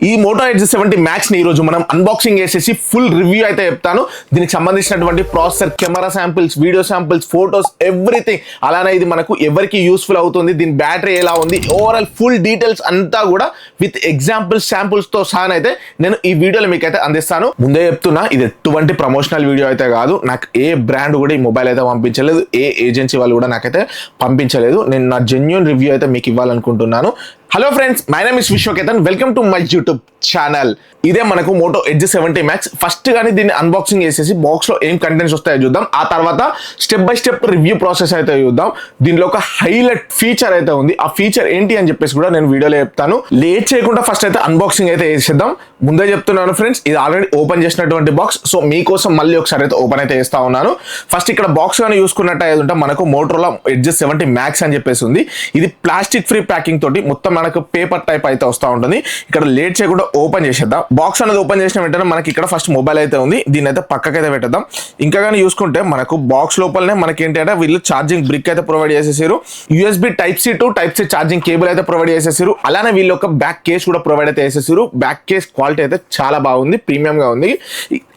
ఈ Moto edge 70 max ని ఈ రోజు మనం అన్బాక్సింగ్ చేసేసి ఫుల్ రివ్యూ అయితే చెప్తాను. దీనికి సంబంధించినటువంటి processor, camera samples, video samples, photos, everything. అలానే ఇది మనకు ఎవరికి యూస్ఫుల్ అవుతుంది, దీని బ్యాటరీ ఎలా ఉంది, ఓవరాల్ ఫుల్ డీటెయిల్స్ అంతా కూడా విత్ ఎగ్జాంపుల్స్, శాంపుల్స్ తో సహా అయితే నేను ఈ వీడియోలో మీకు అయితే అందిస్తాను. ముందే చెప్తున్నా, ఇది ఎటువంటి ప్రమోషనల్ వీడియో అయితే కాదు. నాకు ఏ బ్రాండ్ కూడా ఈ మొబైల్ అయితే పంపించలేదు, ఏ ఏజెన్సీ వాళ్ళు కూడా నాకైతే పంపించలేదు. నేను నా జెన్యూన్ రివ్యూ అయితే మీకు ఇవ్వాలనుకుంటున్నాను. Hello friends, my name is Vishwaketan. Welcome to my YouTube channel. ఇదే మనకు మోటో ఎడ్జ్ 70 మ్యాక్స్. ఫస్ట్ కానీ దీన్ని అన్బాక్సింగ్ చేసేసి బాక్స్ లో ఏం కంటెంట్స్ వస్తాయో చూద్దాం. ఆ తర్వాత step by step review process అయితే చూద్దాం. దీనిలో ఒక హైలైట్ ఫీచర్ అయితే ఉంది. ఆ ఫీచర్ ఏంటి అని చెప్పేసి కూడా నేను వీడియోలో చెప్తాను. లేట్ చేయకుండా ఫస్ట్ అయితే అన్బాక్సింగ్ అయితే చేసేద్దాం. ముందే చెప్తున్నాను ఫ్రెండ్స్, ఇది ఆల్రెడీ ఓపెన్ చేసినటువంటి బాక్స్. సో మీకోసం మళ్ళీ ఒకసారి అయితే ఓపెన్ అయితే చేస్తా ఉన్నాను. ఫస్ట్ ఇక్కడ బాక్స్ కానీ చూసుకున్నట్టు అయితే మనకు మోటోరోలా ఎడ్జ్ 70 మ్యాక్స్ అని చెప్పేసి ఉంది. ఇది ప్లాస్టిక్ ఫ్రీ ప్యాకింగ్ తోటి మొత్తం మనకు పేపర్ టైప్ అయితే వస్తూ ఉంటుంది. ఇక్కడ లేట్ చేయకుండా ఓపెన్ చేసేద్దాం. బాక్స్ అనేది ఓపెన్ చేసిన వెంటనే మనకి ఇక్కడ ఫస్ట్ మొబైల్ అయితే ఉంది. దీన్ని అయితే పక్కకైతే పెట్టేద్దాం. ఇంకా కానీ చూసుకుంటే మనకు బాక్స్ లోపలనే మనకి ఏంటంటే వీళ్ళు ఛార్జింగ్ బ్రిక్ అయితే ప్రొవైడ్ చేసేసారు. USB type C to type C charging cable అయితే ప్రొవైడ్ చేసేసారు. అలానే వీళ్ళు ఒక బ్యాక్ కేస్ కూడా ప్రొవైడ్ అయితే చేసేసారు. బ్యాక్ కేస్ క్వాలిటీ అయితే చాలా బాగుంది, ప్రీమియం గా ఉంది.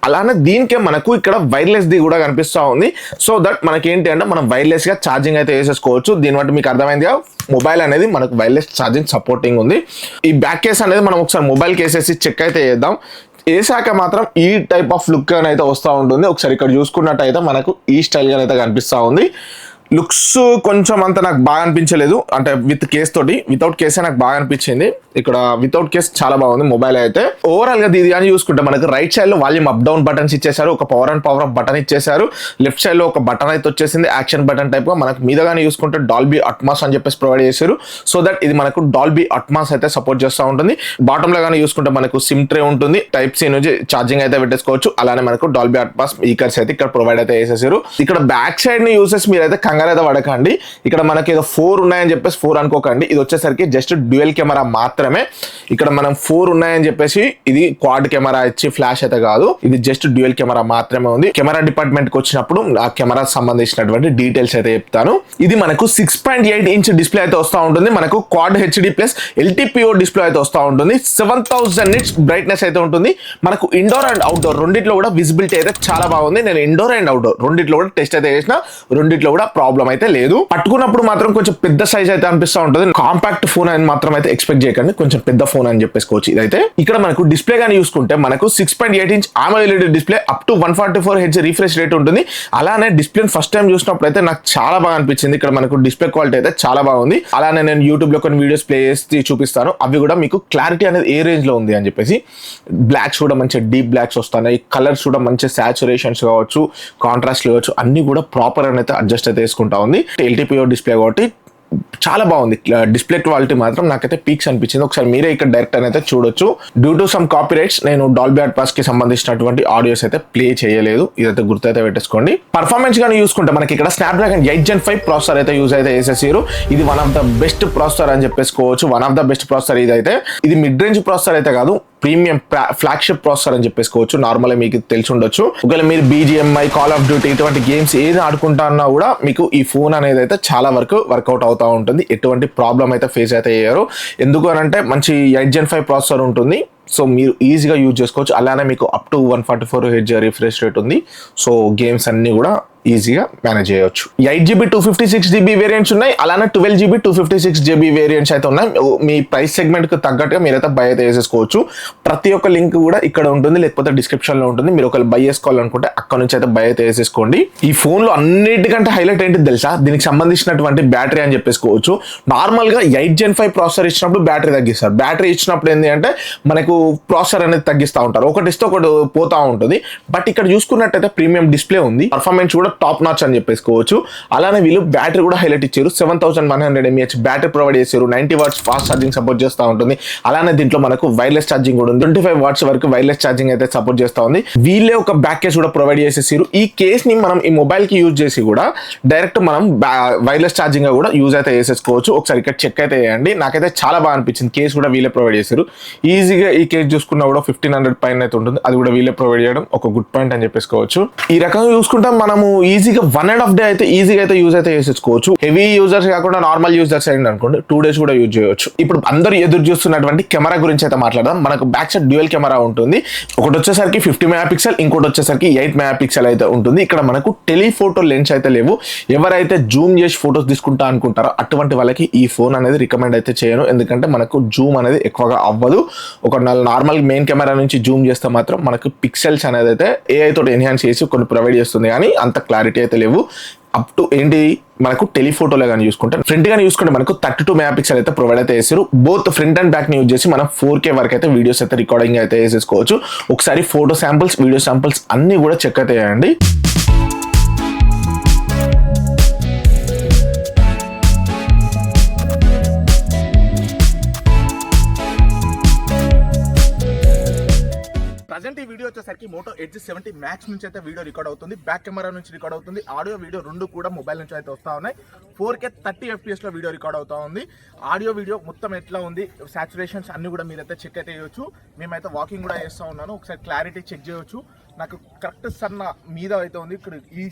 అలానే దీనికే మనకు ఇక్కడ వైర్లెస్ ది కూడా కనిపిస్తూ ఉంది. సో దట్ మనకి ఏంటి అంటే మనం వైర్లెస్ గా ఛార్జింగ్ అయితే వేసేసుకోవచ్చు. దీని బట్టి మీకు అర్థమైందిగా, మొబైల్ అనేది మనకు వైర్లెస్ ఛార్జింగ్ సపోర్టింగ్ ఉంది. ఈ బ్యాక్ కేస్ అనేది మనం ఒకసారి మొబైల్ కేసేసి చెక్ అయితే చేద్దాం. వేసాక మాత్రం ఈ టైప్ ఆఫ్ లుక్ అయితే వస్తూ ఉంటుంది. ఒకసారి ఇక్కడ చూసుకున్నట్టయితే మనకు ఈ స్టైల్ గా అయితే కనిపిస్తూ ఉంది. లుక్స్ కొంచెం అంత నాకు బాగా అనిపించలేదు, అంటే విత్ కేస్ తోటి. వితౌట్ కేసే నాకు బాగా అనిపించింది. ఇక్కడ వితౌట్ కేస్ చాలా బాగుంది మొబైల్ అయితే. ఓవరాల్ గా ఇది కానీ చూసుకుంటే మనకు రైట్ సైడ్ లో వాల్యూమ్ అప్ డౌన్ బటన్స్ ఇచ్చేసారు, ఒక power and power of button ఇచ్చేసారు. లెఫ్ట్ సైడ్ లో ఒక బటన్ అయితే వచ్చేసింది, యాక్షన్ బటన్ టైప్ గా. మనకు మీద కానీ చూసుకుంటే డాల్బీ అట్మాస్ అని చెప్పేసి ప్రొవైడ్ చేశారు. సో దట్ ఇది మనకు డాల్బీ అట్మాస్ అయితే సపోర్ట్ చేస్తూ ఉంటుంది. బాటమ్ లో కానీ చూసుకుంటే మనకు సిమ్ ట్రే ఉంటుంది, టైప్ సి నుంచి ఛార్జింగ్ అయితే పెట్టేసుకోవచ్చు. అలానే మనకు డాల్బీ అట్మాస్ స్పీకర్స్ అయితే ఇక్కడ ప్రొవైడ్ అయితే చేసేసారు. ఇక్కడ బ్యాక్ సైడ్ ని యూసెస్ మీరు అయితే అయితే పడకండి. ఇక్కడ మనకి ఏదో 4 ఉన్నాయని చెప్పేసి 4 అనుకోకండి. ఇది వచ్చేసరికి జస్ట్ డ్యూయల్ కెమెరా మాత్రమే. ఇక్కడ మనం 4 ఉన్నాయని చెప్పేసి ఇది క్వాడ్ కెమెరా ఇచ్చి ఫ్లాష్ అయితే కాదు, ఇది జస్ట్ డ్యూయల్ కెమెరా మాత్రమే ఉంది. కెమెరా డిపార్ట్మెంట్ కి వచ్చినప్పుడు ఆ కెమెరా సంబంధించినటువంటి డీటెయిల్స్ అయితే చెప్తాను. ఇది మనకు 6.8 ఇంచ్ డిస్ప్లే అయితే వస్తూ ఉంటుంది. మనకు quad HD plus LTPO display అయితే వస్తూ ఉంటుంది. 7000 నిట్స్ బ్రైట్నెస్ అయితే ఉంటుంది. మనకు ఇండోర్ అండ్ అవుట్డోర్ రెండిట్లో కూడా విజిబిలిటీ అయితే చాలా బాగుంది. నేను ఇండోర్ అండ్ అవుట్డోర్ రెండిట్లో కూడా టెస్ట్ అయితే చేసిన, రెండిట్లో కూడా ప్రాబ్లం అయితే లేదు. పట్టుకున్నప్పుడు మాత్రం కొంచెం పెద్ద సైజ్ అయితే అనిపిస్తూ ఉంటుంది. కాంపాక్ట్ ఫోన్ అని మాత్రం అయితే ఎక్స్పెక్ట్ చేయకండి, కొంచెం పెద్ద ఫోన్ అని చెప్పేసుకోవచ్చు. ఇదైతే ఇక్కడ మనకు డిస్ప్లే గానీ చూసుకుంటే మనకు 6.8 inch AMOLED display, up to 144 Hz refresh rate ఉంటుంది. అలానే డిస్ప్లే ఫస్ట్ టైం చూసినప్పుడు అయితే నాకు చాలా బాగా అనిపించింది. ఇక్కడ మనకు డిస్ప్లే క్వాలిటీ అయితే చాలా బాగుంది. అలానే నేను యూట్యూబ్ లో కొన్ని వీడియోస్ ప్లే చేసి చూపిస్తాను, అవి కూడా మీకు క్లారిటీ అనేది ఏ రేంజ్ లో ఉంది అని చెప్పేసి. బ్లాక్స్ కూడా మంచి డీప్ బ్లాక్స్ వస్తున్నాయి, కలర్స్ కూడా మంచి సాచురేషన్స్ కావచ్చు, కాంట్రాస్ట్ కావచ్చు, అన్ని కూడా ప్రాపర్ అయితే అడ్జస్ట్ అయితే చేసుకుంటా ఉంది. ఎల్టీపీఓ డిస్ప్లే కాబట్టి చాలా బాగుంది. డిస్ప్లే క్వాలిటీ మాత్రం నాకైతే పీక్స్ అనిపించింది. ఒకసారి మీరే ఇక్కడ డైరెక్ట్ అయితే చూడొచ్చు. డ్యూ టు సమ్ కాపీరైట్స్ నేను డాల్బీ అట్మాస్ కి సంబంధించినటువంటి ఆడియోస్ అయితే ప్లే చేయలేదు, ఇదైతే గుర్తైతే పెట్టేసుకోండి. పర్ఫార్మెన్స్ గానీ చూసుకుంటే మనకి ఇక్కడ స్నాప్డ్రాగన్ 8 Gen 5 ప్రాసెసర్ అయితే యూజ్ అయితే చేసేసారు. ఇది one of the best processor అని చెప్పేసుకోవచ్చు. One of the best processor ఇదైతే. ఇది మిడ్ రేంజ్ ప్రాసెసర్ అయితే కాదు, ప్రీమియం ఫ్లాగ్షిప్ ప్రాసెసర్ అని చెప్పేసుకోవచ్చు. నార్మల్ మీకు తెలిసి ఉండొచ్చు. ఒకవేళ మీరు BGMI, కాల్ ఆఫ్ డ్యూటీ ఇటువంటి గేమ్స్ ఏది ఆడుకుంటా అన్నా కూడా మీకు ఈ ఫోన్ అనేది అయితే చాలా వరకు వర్కౌట్ అవుతూ ఉంటుంది. ఎటువంటి ప్రాబ్లం అయితే ఫేస్ అయితే అయ్యారు. ఎందుకు అని అంటే మంచి 8 Gen 5 ప్రాసెసర్ ఉంటుంది. సో మీరు ఈజీగా యూజ్ చేసుకోవచ్చు. అలానే మీకు up to 144 Hz refresh rate ఉంది. సో గేమ్స్ అన్ని కూడా ఈజీగా మేనేజ్ చేయవచ్చు. 8GB 256GB వేరియంట్స్ ఉన్నాయి. అలానే 12GB 256GB వేరియంట్స్ అయితే ఉన్నాయి. మీ ప్రైస్ సెగ్మెంట్ కు తగ్గట్టుగా మీరైతే బై అయితే చేసేసుకోవచ్చు. ప్రతి ఒక్క లింక్ కూడా ఇక్కడ ఉంటుంది, లేకపోతే డిస్క్రిప్షన్ లో ఉంటుంది. మీరు ఒకవేళ బై చేసుకోవాలనుకుంటే అక్కడ నుంచి అయితే బై అయితే చేసేసుకోండి. ఈ ఫోన్ లో అన్నిటికంటే హైలైట్ ఏంటి తెలుసా, దీనికి సంబంధించినటువంటి బ్యాటరీ అని చెప్పేసుకోవచ్చు. నార్మల్ గా 8 Gen 5 ప్రాసెసర్ ఇచ్చినప్పుడు బ్యాటరీ తగ్గిస్తారు. బ్యాటరీ ఇచ్చినప్పుడు ఏంటి అంటే మనకు ప్రాసెసర్ అనేది తగ్గిస్తూ ఉంటారు. ఒకటి ఇస్తే ఒకటి పోతా ఉంటుంది. బట్ ఇక్కడ చూసుకున్నట్టయితే ప్రీమియం డిస్ప్లే ఉంది, పర్ఫార్మెన్స్ కూడా టాప్ నాచ్ అని చెప్పేసుకోవచ్చు. అలానే వీళ్ళు బ్యాటరీ కూడా హైలైట్ ఇచ్చారు. 7100 mAh బ్యాటరీ ప్రొవైడ్ చేశారు. 90 watts ఫాస్ట్ ఛార్జింగ్ సపోర్ట్ చేస్తూ ఉంటుంది. అలానే దీంట్లో మనకు వైర్లెస్ ఛార్జింగ్ కూడా ఉంది. 25 watts వరకు వైర్లెస్ ఛార్జింగ్ అయితే సపోర్ట్ చేస్తూ ఉంది. వీళ్ళే ఒక బ్యాక్ కేస్ కూడా ప్రొవైడ్ చేసేసారు. ఈ కేస్ ని మనం ఈ మొబైల్ కి యూజ్ చేసి కూడా డైరెక్ట్ మనం వైర్లెస్ ఛార్జింగ్ కూడా యూజ్ అయితే చేసేసుకోవచ్చు. ఒకసారి ఇక్కడ చెక్ అయితే చేయండి. నాకైతే చాలా బాగా అనిపించింది. కేస్ కూడా వీళ్ళే ప్రొవైడ్ చేశారు. ఈజీగా ఈ కేస్ చూసుకున్నా కూడా 1500 పైన అయితే ఉంటుంది. అది కూడా వీళ్ళే ప్రొవైడ్ చేయడం ఒక గుడ్ పాయింట్ అని చెప్పేసుకోవచ్చు. ఈ రకంగా చూసుకుంటే మనము ఈజీగా 1.5 డే అయితే ఈజీగా అయితే యూజ్ అయితే చేసేసుకోవచ్చు. హెవీ యూజర్స్ కాకుండా నార్మల్ యూజర్స్ అయింది అనుకోండి 2 days కూడా యూజ్ చేయొచ్చు. ఇప్పుడు అందరూ ఎదురు చూస్తున్నటువంటి కెమెరా గురించి అయితే మాట్లాడదాం. మనకు బ్యాక్ సైడ్ డ్యూయల్ కెమెరా ఉంటుంది. ఒకటి వచ్చేసరికి 50 MP, ఇంకోటి వచ్చేసరికి 8 MP అయితే ఉంటుంది. ఇక్కడ మనకు టెలిఫోటో లెన్స్ అయితే లేవు. ఎవరైతే జూమ్ చేసి ఫోటోస్ తీసుకుంటా అనుకుంటారో అటువంటి వాళ్ళకి ఈ ఫోన్ అనేది రికమెండ్ అయితే చేయను. ఎందుకంటే మనకు జూమ్ అనేది ఎక్కువగా అవ్వదు. ఒక నార్మల్ మెయిన్ కెమెరా నుంచి జూమ్ చేస్తే మాత్రం మనకు పిక్సెల్స్ అనేది అయితే ఏఐ తోటి ఎన్హాన్స్ చేసి కొన్ని ప్రొవైడ్ చేస్తుంది, కానీ అంత క్లారిటీ అయితే లేవు. అప్ టు ఏంటి మనకు టెలిఫోటోలో కానీ చూసుకుంటే ఫ్రంట్ కానీ చూసుకుంటే మనకు 32 MP అయితే ప్రొవైడ్ అయితే చేశారు. బోత్ ఫ్రంట్ అండ్ బ్యాక్ ని యూజ్ చేసి మనం 4K వరకు అయితే వీడియోస్ అయితే రికార్డింగ్ అయితే చేసేసుకోవచ్చు. ఒకసారి ఫోటో శాంపుల్స్, వీడియో శాంపుల్స్ అన్ని కూడా చెక్ అయితే చేయండి. ప్రజెంట్ ఈ వీడియో వచ్చేసరికి మోటో ఎడ్జ్ 70 మ్యాక్స్ నుంచి అయితే వీడియో రికార్డ్ అవుతుంది. బ్యాక్ కెమెరా నుంచి రికార్డ్ అవుతుంది. ఆడియో వీడియో రెండు కూడా మొబైల్ నుంచి అయితే వస్తూ ఉన్నాయి. 4K 30 FPS లో వీడియో రికార్డ్ అవుతా ఉంది. ఆడియో వీడియో మొత్తం ఎట్లా ఉంది, సాచురేషన్స్ అన్ని కూడా మీరైతే చెక్ అయితే చేయొచ్చు. మేమైతే వాకింగ్ కూడా చేస్తూ ఉన్నాను, ఒకసారి క్లారిటీ చెక్ చేయొచ్చు. నాకు కరెక్ట్ సన్న మీద అయితే ఉంది, ఇక్కడ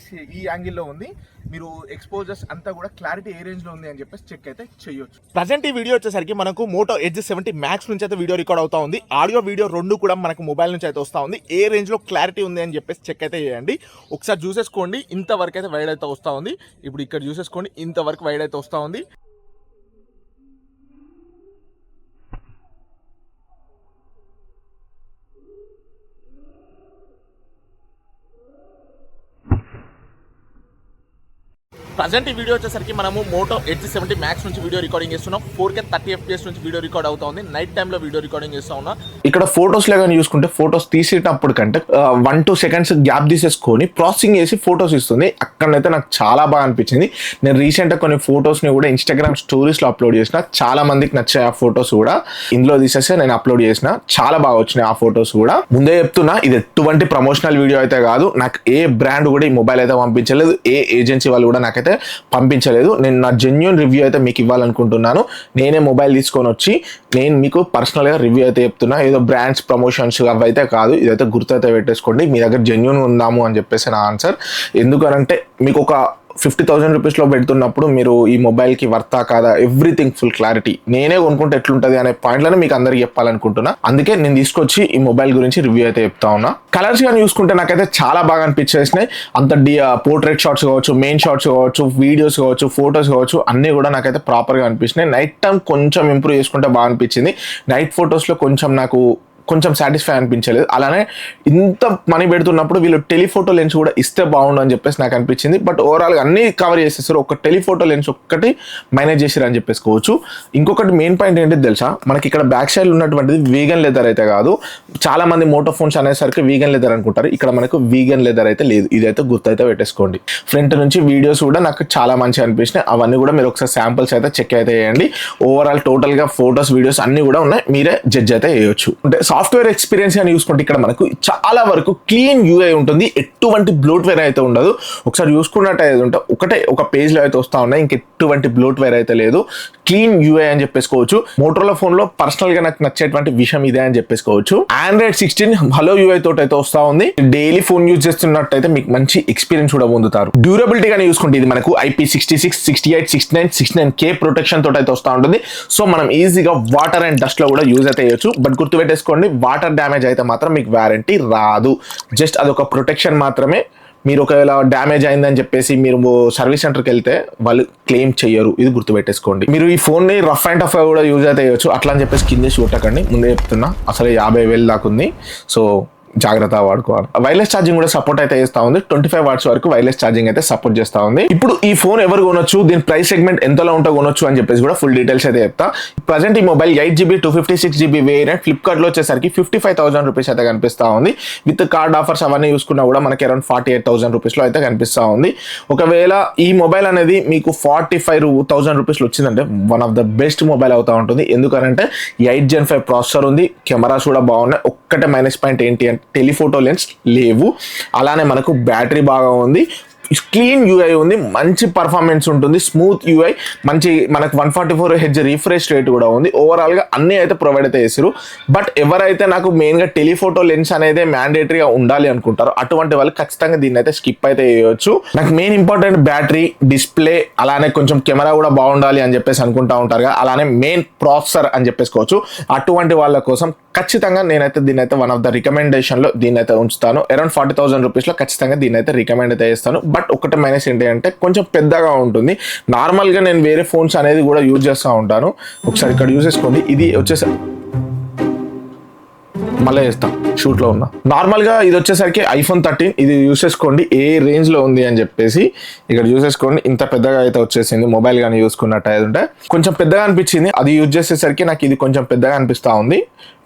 ఈ యాంగిల్లో ఉంది. మీరు ఎక్స్పోజర్స్ అంతా కూడా క్లారిటీ ఏ రేంజ్ లో ఉంది అని చెప్పేసి చెక్ అయితే చేయొచ్చు. ప్రజెంట్ ఈ వీడియో వచ్చేసరికి మనకు మోటో ఎడ్జ్ 70 మ్యాక్స్ నుంచి అయితే వీడియో రికార్డ్ అవుతా ఉంది. ఆడియో వీడియో రెండు కూడా మనకు మొబైల్ నుంచి అయితే వస్తూ ఉంది. ఏ రేంజ్ లో క్లారిటీ ఉంది అని చెప్పేసి చెక్ అయితే చేయండి. ఒకసారి చూసేసుకోండి, ఇంతవరకు అయితే వైడ్ అయితే వస్తూ ఉంది. ఇప్పుడు ఇక్కడ చూసేసుకోండి, ఇంతవరకు వైడ్ అయితే వస్తూ ఉంది. ప్రజెంట్ ఈ వీడియో వచ్చేసరికి మనము మోటో ఎడ్జ్ 70 మ్యాక్స్ నుంచి వీడియో రికార్డింగ్ చేస్తున్నాం. 4K 30 FPS నుంచి వీడియో రికార్డ్ అవుతా ఉంది. నైట్ టైంలో వీడియో రికార్డింగ్ చేస్తా ఉన్నా. ఇక్కడ ఫోటోస్ లాగా చూసుకుంటే ఫోటోస్ తీసేటప్పుడు కంటే 1-2 seconds గ్యాప్ తీసేసుకొని ప్రాసెసింగ్ చేసి ఫోటోస్ ఇస్తుంది. అక్కడైతే నాకు చాలా బాగా అనిపించింది. నేను రీసెంట్గా కొన్ని ఫోటోస్ని కూడా ఇన్స్టాగ్రామ్ స్టోరీస్లో అప్లోడ్ చేసిన, చాలా మందికి నచ్చాయి ఆ ఫోటోస్ కూడా. ఇందులో తీసేస్తే నేను అప్లోడ్ చేసిన, చాలా బాగా వచ్చినాయి ఆ ఫోటోస్ కూడా. ముందే చెప్తున్నా, ఇది ఎటువంటి ప్రమోషనల్ వీడియో అయితే కాదు. నాకు ఏ బ్రాండ్ కూడా ఈ మొబైల్ అయితే పంపించలేదు, ఏ ఏజెన్సీ వాళ్ళు కూడా నాకైతే పంపించలేదు. నేను నా జెన్యూన్ రివ్యూ అయితే మీకు ఇవ్వాలనుకుంటున్నాను. నేనే మొబైల్ తీసుకొని వచ్చి నేను మీకు పర్సనల్గా రివ్యూ అయితే చెప్తున్నా. ఏదో బ్రాండ్స్ ప్రమోషన్స్ అవి అయితే కాదు. ఇదైతే గుర్తయితే పెట్టేసుకోండి. మీ దగ్గర జెన్యూన్ ఉందాము అని చెప్పేసి నా ఆన్సర్. ఎందుకనంటే మీకు ఒక 50,000 రూపీస్లో పెడుతున్నప్పుడు మీరు ఈ మొబైల్కి వర్తా కాదా, ఎవ్రీథింగ్ ఫుల్ క్లారిటీ నేనే కొనుక్కుంటే ఎట్లుంటుంది అనే పాయింట్లను మీకు అందరికి చెప్పాలనుకుంటున్నా. అందుకే నేను తీసుకొచ్చి ఈ మొబైల్ గురించి రివ్యూ అయితే చెప్తా ఉన్నా. కలర్స్ కానీ చూసుకుంటే నాకైతే చాలా బాగా అనిపించేసినాయి. అంత పోర్ట్రేట్ షాట్స్ కావచ్చు, మెయిన్ షాట్స్ కావచ్చు, వీడియోస్ కావచ్చు, ఫొటోస్ కావచ్చు, అన్నీ కూడా నాకైతే ప్రాపర్గా అనిపించినాయి. నైట్ టైం కొంచెం ఇంప్రూవ్ చేసుకుంటే బాగా అనిపించింది. నైట్ ఫొటోస్లో కొంచెం సాటిస్ఫై అనిపించలేదు. అలానే ఇంత మనీ పెడుతున్నప్పుడు వీళ్ళు టెలిఫోటో లెన్స్ కూడా ఇస్తే బాగుండు అని చెప్పేసి నాకు అనిపించింది. బట్ ఓవరాల్గా అన్ని కవర్ చేసేసారు, ఒక టెలిఫోటో లెన్స్ ఒక్కటి మేనేజ్ చేసారు అని చెప్పేసుకోవచ్చు. ఇంకొకటి మెయిన్ పాయింట్ ఏంటి తెలుసా, మనకి ఇక్కడ బ్యాక్ సైడ్ ఉన్నటువంటిది వీగన్ లెదర్ అయితే కాదు. చాలా మంది మోటో ఫోన్స్ అనేసరికి వీగన్ లెదర్ అనుకుంటారు. ఇక్కడ మనకు వీగన్ లెదర్ అయితే లేదు. ఇదైతే గుర్తయితే పెట్టేసుకోండి. ఫ్రంట్ నుంచి వీడియోస్ కూడా నాకు చాలా మంచిగా అనిపించినాయి. అవన్నీ కూడా మీరు ఒకసారి శాంపుల్స్ అయితే చెక్ అయితే చేయండి. ఓవరాల్ టోటల్గా ఫొటోస్, వీడియోస్ అన్ని కూడా ఉన్నాయి. మీరే జడ్జ్ అయితే చేయొచ్చు. అంటే సాఫ్ట్వేర్ ఎక్స్పీరియన్స్ అని చూసుకుంటే ఇక్కడ మనకు చాలా వరకు క్లీన్ యూఐ ఉంటుంది. ఎటువంటి బ్లోట్వేర్ అయితే ఉండదు. ఒకసారి చూసుకున్నట్టు అయితే ఉంటే ఒక పేజ్లో అయితే వస్తూ ఉన్నాయి. ఇంకెటువంటి బ్లోట్వేర్ అయితే లేదు. క్లీన్ యూఐ అని చెప్పేసుకోవచ్చు. మోటోరోలా ఫోన్లో పర్సనల్గా నాకు నచ్చేటువంటి విషయం ఇదే అని చెప్పేసుకోవచ్చు. Android 16 హలో యూఐ తోటి అయితే వస్తూ ఉంది. డైలీ ఫోన్ యూజ్ చేస్తున్నట్టయితే మీకు మంచి ఎక్స్పీరియన్స్ కూడా పొందుతారు. డ్యూరబిలిటీ కానీ చూసుకుంటే ఇది మనకు IP66, 68, 69, 69K ప్రొటెక్షన్ తోటి అయితే వస్తూ ఉంటుంది. సో మనం ఈజీగా వాటర్ అండ్ డస్ట్ లో కూడా యూజ్ అయితే చేయొచ్చు. బట్ గుర్తుపెట్టేసుకోండి, వాటర్ డ్యామేజ్ అయితే మాత్రం మీకు వారంటీ రాదు. జస్ట్ అదొక ప్రొటెక్షన్ మాత్రమే. మీరు ఒకవేళ డ్యామేజ్ అయిందని చెప్పేసి మీరు సర్వీస్ సెంటర్కి వెళ్తే వాళ్ళు క్లెయిమ్ చేయరు. ఇది గుర్తుపెట్టేసుకోండి. మీరు ఈ ఫోన్ని రఫ్ అండ్ టఫ్ కూడా యూజ్ అయితే చేయొచ్చు. అట్లా అని చెప్పేసి కింద చూడకండి, ముందే చెప్తున్నా. అసలు 50,000 దాకా ఉంది. సో జాగ్రత్తగా వాడుకోవాలి. వైర్లెస్ ఛార్జింగ్ కూడా సపోర్ట్ అయితే చేస్తూ ఉంది. 25 watts వరకు వైర్లెస్ ఛార్జింగ్ అయితే సపోర్ట్ చేస్తూ ఉంది. ఇప్పుడు ఈ ఫోన్ ఎవరు కొనొచ్చు, దీని ప్రైస్ సెగ్మెంట్ ఎంతలో ఉంటో కొనొచ్చు అని చెప్పేసి కూడా ఫుల్ డీటెయిల్స్ అయితే చెప్తా. ప్రజెంట్ ఈ మొబైల్ 8GB 256GB వేరియంట్ ఫ్లిప్కార్ట్లో వచ్చేసరికి 55,000 రూపీస్ అయితే కనిపిస్తూ ఉంది. విత్ కార్డ్ ఆఫర్స్ అవన్నీ చూసుకున్నా కూడా మనకి అరౌండ్ 48,000 రూపీస్లో అయితే కనిపిస్తూ ఉంది. ఒకవేళ ఈ మొబైల్ అనేది మీకు 45,000 రూపీస్లో వచ్చిందంటే one of the best mobile అవుతూ ఉంటుంది. ఎందుకంటే 8 Gen 5 ప్రాసెసర్ ఉంది, కెమెరాస్ కూడా బాగున్నాయి. ఒక్కటే మైనస్ పాయింట్ ఏంటి అంటే టెలిఫోటో లెన్స్ లేవు. అలానే మనకు బ్యాటరీ బాగా ఉంది. క్లీన్ యూఐ ఉంది, మంచి పర్ఫార్మెన్స్ ఉంటుంది, స్మూత్ యూఐ, మంచి మనకు 144Hz రీఫ్రెష్ రేట్ కూడా ఉంది. ఓవరాల్గా అన్నీ అయితే ప్రొవైడ్ అయితే చేసారు. బట్ ఎవరైతే నాకు మెయిన్గా టెలిఫోటో లెన్స్ అనేది మ్యాండేటరీగా ఉండాలి అనుకుంటారో అటువంటి వాళ్ళు ఖచ్చితంగా దీన్ని అయితే స్కిప్ అయితే చేయొచ్చు. నాకు మెయిన్ ఇంపార్టెంట్ బ్యాటరీ, డిస్ప్లే, అలానే కొంచెం కెమెరా కూడా బాగుండాలి అని చెప్పేసి అనుకుంటా ఉంటారు కదా, అలానే మెయిన్ ప్రాసెసర్ అని చెప్పేసుకోవచ్చు. అటువంటి వాళ్ళ కోసం ఖచ్చితంగా నేనైతే దీన్ని అయితే వన్ ఆఫ్ ద రికమెండేషన్లో దీన్ని అయితే ఉంచుతాను. అరౌండ్ 40,000 రూపీస్లో ఖచ్చితంగా దీన్ని అయితే రికమెండ్ అయితే చేస్తాను. బట్ ఒకటి మైనస్ ఏంటి అంటే కొంచెం పెద్దగా ఉంటుంది. నార్మల్గా నేను వేరే ఫోన్స్ అనేది కూడా యూజ్ చేస్తూ ఉంటాను. ఒకసారి ఇక్కడ యూజ్ చేసుకోండి. ఇది వచ్చేసి మళ్ళీ చేస్తాం షూట్లో ఉన్న. నార్మల్గా ఇది వచ్చేసరికి iPhone 13. ఇది యూస్ చేసుకోండి ఏ రేంజ్లో ఉంది అని చెప్పేసి ఇక్కడ యూస్ చేసుకోండి. ఇంత పెద్దగా అయితే వచ్చేసింది. మొబైల్ కానీ చూసుకున్నట్టు అయితే ఉంటే కొంచెం పెద్దగా అనిపించింది. అది యూజ్ చేసేసరికి నాకు ఇది కొంచెం పెద్దగా అనిపిస్తూ ఉంది.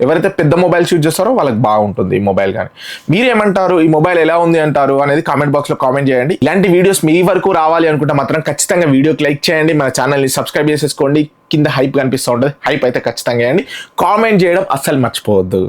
ఎవరైతే పెద్ద మొబైల్స్ యూజ్ చేస్తారో వాళ్ళకి బాగుంటుంది ఈ మొబైల్. కానీ మీరేమంటారు, ఈ మొబైల్ ఎలా ఉంది అంటారు అనేది కామెంట్ బాక్స్లో కామెంట్ చేయండి. ఇలాంటి వీడియోస్ మీ వరకు రావాలి అనుకుంటే మాత్రం ఖచ్చితంగా వీడియోకి లైక్ చేయండి, మన ఛానల్ని సబ్స్క్రైబ్ చేసేసుకోండి. కింద హైప్ కనిపిస్తూ ఉంటుంది, హైప్ అయితే ఖచ్చితంగా చేయండి. కామెంట్ చేయడం అస్సలు మర్చిపోవద్దు.